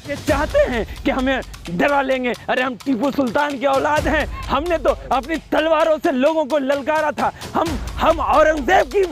ये चाहते हैं कि हमें डरा लेंगे। अरे हम टीपू सुल्तान की औलाद हैं, हमने तो अपनी तलवारों से लोगों को ललकारा था। हम औरंगजेब की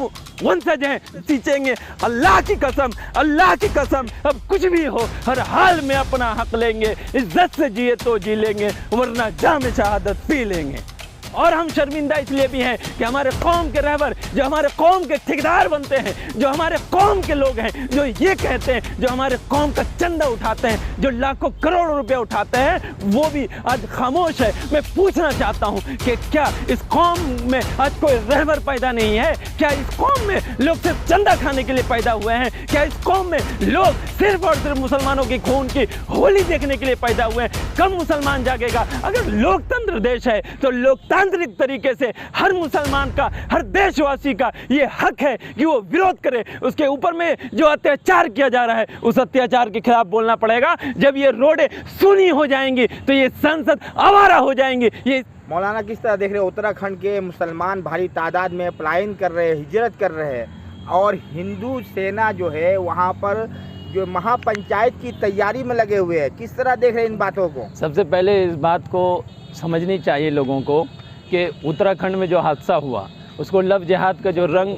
वंशज हैं, सींचेंगे। अल्लाह की कसम, अल्लाह की कसम, अब कुछ भी हो हर हाल में अपना हक लेंगे। इज्जत से जिए तो जी लेंगे, वरना जाम शहादत पी लेंगे। और हम शर्मिंदा इसलिए भी हैं कि हमारे कौम के रहबर, जो हमारे कौम के ठेकेदार बनते हैं, जो हमारे कौम के लोग हैं, जो ये कहते हैं, जो हमारे कौम का चंदा उठाते हैं, जो लाखों करोड़ों रुपए उठाते हैं, वो भी आज खामोश है। मैं पूछना चाहता हूँ कि क्या इस कौम में आज कोई रहबर पैदा नहीं है? क्या इस कौम में लोग सिर्फ चंदा खाने के लिए पैदा हुए हैं? क्या इस कौम में लोग सिर्फ और सिर्फ मुसलमानों की खून की होली देखने के लिए पैदा हुए हैं? कब मुसलमान जागेगा? अगर लोकतंत्र देश है तो लोकतांत्रिक तरीके से हर मुसलमान का, हर देशवासी का ये हक है कि वो विरोध करे। उसके ऊपर में जो अत्याचार किया जा रहा है, उस अत्याचार के खिलाफ बोलना पड़ेगा। जब ये रोडें सूनी हो जाएंगी तो ये संसद आवारा हो जाएंगी। ये मौलाना किस तरह देख रहे हैं? उत्तराखंड के मुसलमान भारी तादाद में पलायन कर रहे हैं, हिजरत कर रहे हैं, और हिंदू सेना जो है वहाँ पर जो महापंचायत की तैयारी में लगे हुए हैं। किस तरह देख रहे हैं इन बातों को? सबसे पहले इस बात को समझनी चाहिए लोगों को कि उत्तराखंड में जो हादसा हुआ, उसको लव जिहाद का जो रंग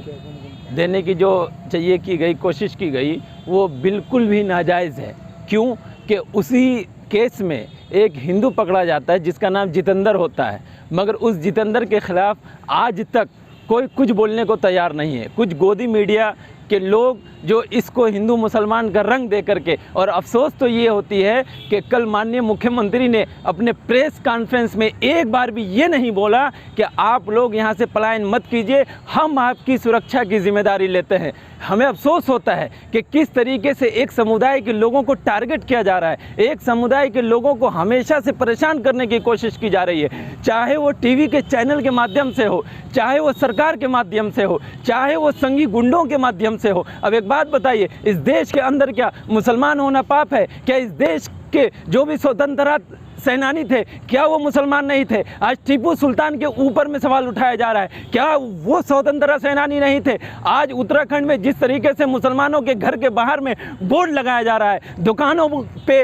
देने की जो चाहिए की गई, कोशिश की गई, वो बिल्कुल भी नाजायज़ है। क्यों कि उसी केस में एक हिंदू पकड़ा जाता है जिसका नाम जितेंद्र होता है, मगर उस जितेंद्र के ख़िलाफ़ आज तक कोई कुछ बोलने को तैयार नहीं है। कुछ गोदी मीडिया के लोग जो इसको हिंदू मुसलमान का रंग दे करके, और अफसोस तो ये होती है कि कल माननीय मुख्यमंत्री ने अपने प्रेस कॉन्फ्रेंस में एक बार भी ये नहीं बोला कि आप लोग यहाँ से पलायन मत कीजिए, हम आपकी सुरक्षा की जिम्मेदारी लेते हैं। हमें अफसोस होता है कि किस तरीके से एक समुदाय के लोगों को टारगेट किया जा रहा है, एक समुदाय के लोगों को हमेशा से परेशान करने की कोशिश की जा रही है, चाहे वो टीवी के चैनल के माध्यम से हो, चाहे वो सरकार के माध्यम से हो, चाहे वो संघी गुंडों के माध्यम से हो। अब एक बात बताइए, इस देश के अंदर क्या मुसलमान होना पाप है? क्या इस देश के जो भी स्वतंत्रता सेनानी थे, क्या वो मुसलमान नहीं थे? आज टीपू सुल्तान के ऊपर में सवाल उठाया जा रहा है, क्या वो स्वतंत्रता सेनानी नहीं थे? आज उत्तराखंड में जिस तरीके से मुसलमानों के घर के बाहर में बोर्ड लगाया जा रहा है, दुकानों पे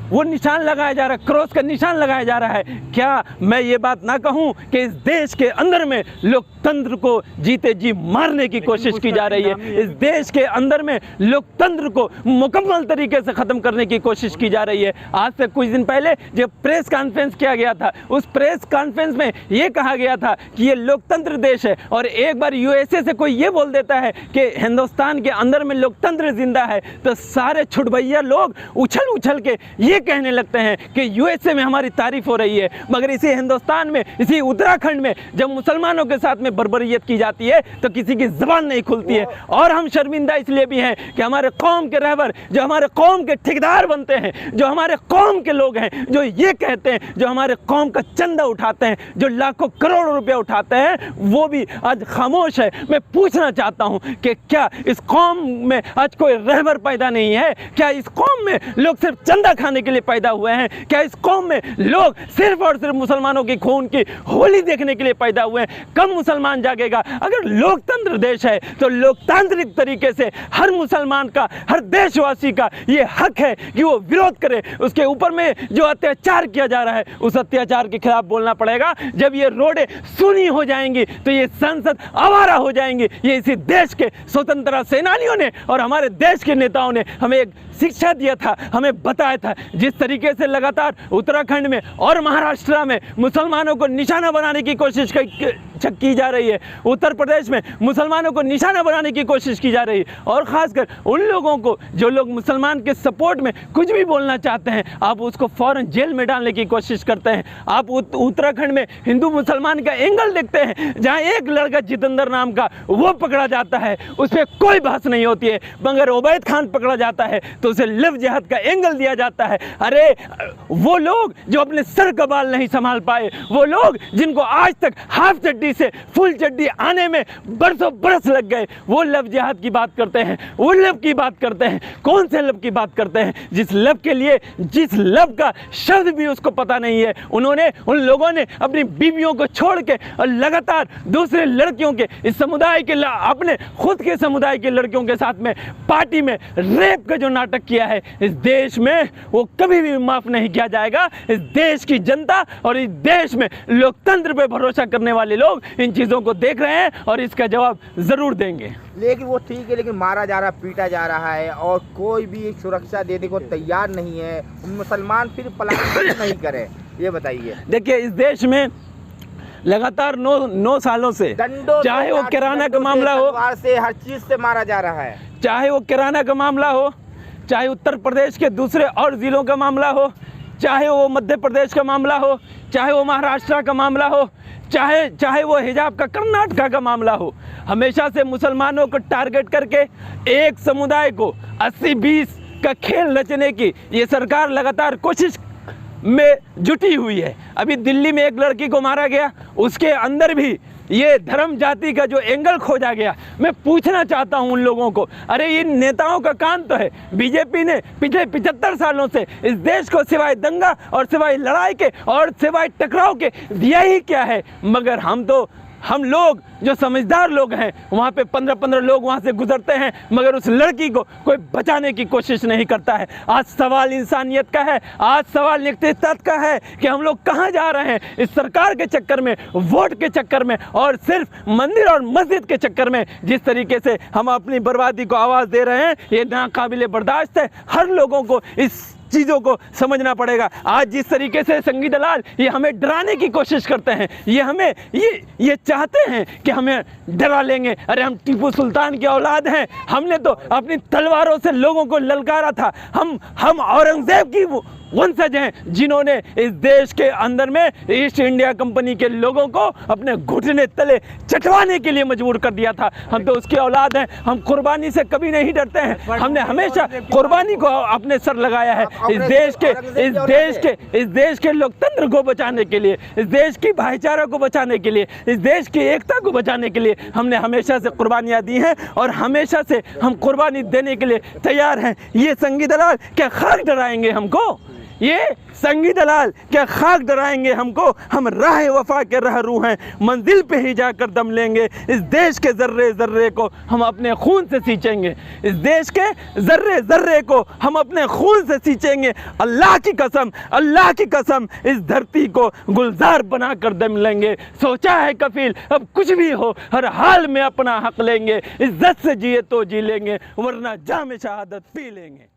वो निशान लगाया जा रहा है, क्रॉस का निशान लगाया जा रहा है, क्या मैं ये बात ना कहूं कि इस देश के अंदर में लोकतंत्र को जीते जी मारने की कोशिश की जा रही है? इस देश के अंदर में लोकतंत्र को मुकम्मल तरीके से ख़त्म करने की कोशिश की जा रही है। आज से कुछ दिन पहले जब प्रेस कॉन्फ्रेंस किया गया था, उस प्रेस कॉन्फ्रेंस में ये कहा गया था कि ये लोकतंत्र देश है, और एक बार यूएसए से कोई ये बोल देता है कि हिंदुस्तान के अंदर में लोकतंत्र जिंदा है, तो सारे छुटभैया लोग उछल उछल के ये कहने लगते हैं कि यूएसए में हमारी तारीफ हो रही है। मगर इसी हिंदुस्तान में, इसी उत्तराखंड में जब मुसलमानों के साथ में बर्बरियत की जाती है तो किसी की ज़बान नहीं खुलती है। और हम शर्मिंदा इसलिए भी हैं कि हमारे कौम के रहबर, जो हमारे कौम के ठेकेदार बनते हैं, जो हमारे कौम के लोग हैं, जो ये कहते हैं, जो हमारे कौम का चंदा उठाते हैं, जो लाखों करोड़ों रुपए उठाते हैं, वो भी आज खामोश है। मैं पूछना चाहता हूँ कि क्या इस कौम में आज कोई रहबर पैदा नहीं है? क्या इस कौम में लोग सिर्फ चंदा खाने के लिए पैदा हुए हैं? क्या इस कौम में लोग सिर्फ और सिर्फ मुसलमानों की खून की होली देखने के लिए पैदा हुए हैं? कब मुसलमान जागेगा? अगर लोकतंत्र देश है तो लोकतांत्रिक तरीके से हर मुसलमान का, हर देशवासी का ये हक है कि वो विरोध करे। उसके ऊपर में जो अत्याचार किया जा रहा है, उस अत्याचार के खिलाफ बोलना पड़ेगा। जब ये रोडें सूनी हो जाएंगी तो ये संसद आवारा हो जाएंगी। ये इसी देश के स्वतंत्रता सेनानियों ने और हमारे देश के नेताओं ने हमें एक शिक्षा दिया था, हमें बताया था। जिस तरीके से लगातार उत्तराखंड में और महाराष्ट्र में मुसलमानों को निशाना बनाने की कोशिश की जा रही है, उत्तर प्रदेश में मुसलमानों को निशाना बनाने की कोशिश की जा रही है, और ख़ासकर उन लोगों को जो लोग मुसलमान के सपोर्ट में कुछ भी बोलना चाहते हैं, आप उसको फ़ौरन जेल में डालने की कोशिश करते हैं। आप उत्तराखंड में हिंदू मुसलमान का एंगल देखते हैं, जहाँ एक लड़का जितेंद्र नाम का वो पकड़ा जाता है, उस पर कोई बहस नहीं होती है, मगर उबैद खान पकड़ा जाता है तो उसे लव जिहाद का एंगल दिया जाता है। अरे वो लोग जो अपने सर का बाल नहीं संभाल पाए, वो लोग जिनको आज तक हाफ चड्डी चड्डी से फुल चड्डी आने में बरसों बरस लग गए। वो लव जिहाद की बात करते हैं, वो लव की बात करते हैं। कौन से लव की बात करते हैं? जिस लव के लिए, जिस लव का शब्द भी उसको पता नहीं है। उन लोगों ने अपनी बीवियों को छोड़ के और लगातार दूसरे लड़कियों के, इस समुदाय के, अपने खुद के समुदाय के लड़कियों के साथ में पार्टी में रेप का जो नाटक किया है, इस देश में वो कभी भी माफ नहीं किया जाएगा। इस देश की जनता और इस देश में लोकतंत्र पे भरोसा करने वाले लोग इन चीज़ों को देख रहे हैं और इसका जवाब ज़रूर देंगे। लेकिन वो ठीक है, लेकिन मारा जा रहा, पीटा जा रहा है और कोई भी सुरक्षा देने को तैयार नहीं है। मुसलमान फिर पलायन नहीं करें, ये बताइए। देखिए, इस देश में लगातार 9 सालों से, चाहे वो किराना का मामला हो, से हर चीज़ से मारा जा रहा है। चाहे वो किराना का मामला हो, चाहे उत्तर प्रदेश के दूसरे और ज़िलों का मामला हो, चाहे वो मध्य प्रदेश का मामला हो, चाहे वो महाराष्ट्र का मामला हो, चाहे वो हिजाब का कर्नाटक का मामला हो, हमेशा से मुसलमानों को टारगेट करके एक समुदाय को 80-20 का खेल रचने की ये सरकार लगातार कोशिश में जुटी हुई है। अभी दिल्ली में एक लड़की को मारा गया, उसके अंदर भी ये धर्म जाति का जो एंगल खोजा गया। मैं पूछना चाहता हूं उन लोगों को, अरे इन नेताओं का काम तो है, बीजेपी ने पिछले 75 सालों से इस देश को सिवाय दंगा और सिवाय लड़ाई के और सिवाय टकराव के दिया ही क्या है? मगर हम लोग जो समझदार लोग हैं, वहाँ पे 15-15 लोग वहाँ से गुजरते हैं, मगर उस लड़की को कोई बचाने की कोशिश नहीं करता है। आज सवाल इंसानियत का है, आज सवाल नेतृत्व का है कि हम लोग कहाँ जा रहे हैं इस सरकार के चक्कर में, वोट के चक्कर में और सिर्फ मंदिर और मस्जिद के चक्कर में। जिस तरीके से हम अपनी बर्बादी को आवाज़ दे रहे हैं, ये नाकाबिले बर्दाश्त है। हर लोगों को इस चीज़ों को समझना पड़ेगा। आज जिस तरीके से संगी दलाल ये हमें डराने की कोशिश करते हैं, ये चाहते हैं कि हमें डरा लेंगे। अरे हम टीपू सुल्तान की औलाद हैं, हमने तो अपनी तलवारों से लोगों को ललकारा था। हम औरंगजेब की वंशज हैं, जिन्होंने इस देश के अंदर में ईस्ट इंडिया कंपनी के लोगों को अपने घुटने तले चटवाने के लिए मजबूर कर दिया था। हम तो उसकी औलाद हैं, हम कुर्बानी से कभी नहीं डरते हैं। हमने हमेशा कुर्बानी को अपने सर लगाया है इस देश के लोकतंत्र को बचाने के लिए, इस देश की भाईचारा को बचाने के लिए, इस देश की एकता को बचाने के लिए हमने हमेशा से कुर्बानियाँ दी हैं और हमेशा से हम कुर्बानी देने के लिए तैयार हैं। ये संगी दलाल क्या खाक डराएंगे हमको? ये संगी दलाल क्या खाक डराएंगे हमको? हम राह वफा के रहरू हैं, मंजिल पे ही जाकर दम लेंगे। इस देश के ज़र्रे ज़र्रे को हम अपने खून से सींचेंगे, इस देश के ज़र्रे ज़र्रे को हम अपने खून से सींचेंगे। अल्लाह की कसम इस धरती को गुलजार बनाकर दम लेंगे। सोचा है कफील अब कुछ भी हो, हर हाल में अपना हक लेंगे। इज्जत से जिए तो जी लेंगे, वरना जाम शहादत पी लेंगे।